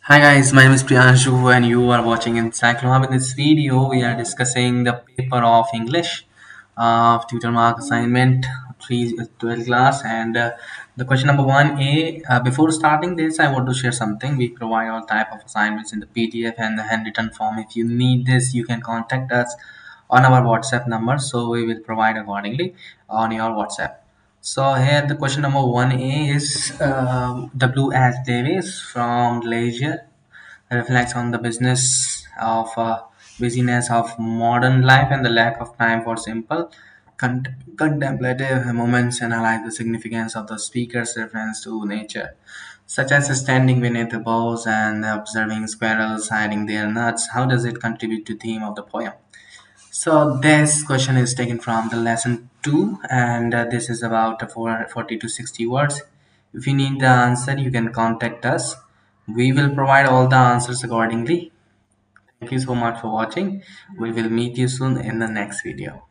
Hi guys, my name is Priyanshu and you are watching Encyclopedia. In this video, we are discussing the paper of English tutor mark assignment 12 class and the question number 1A. Before starting this, I want to share something. We provide all type of assignments in the PDF and the handwritten form. If you need this, you can contact us on our WhatsApp number. So we will provide accordingly on your WhatsApp. So here the question number 1A is W as Davies from Leisure reflects on the busyness of modern life and the lack of time for simple contemplative moments. Analyze the significance of the speaker's reference to nature, such as standing beneath a boughs and observing squirrels hiding their nuts. How does it contribute to theme of the poem? So this question is taken from the lesson 2 and this is about 40 to 60 words. If you need the answer, you can contact us. We will provide all the answers accordingly. Thank you so much for watching. We will meet you soon in the next video.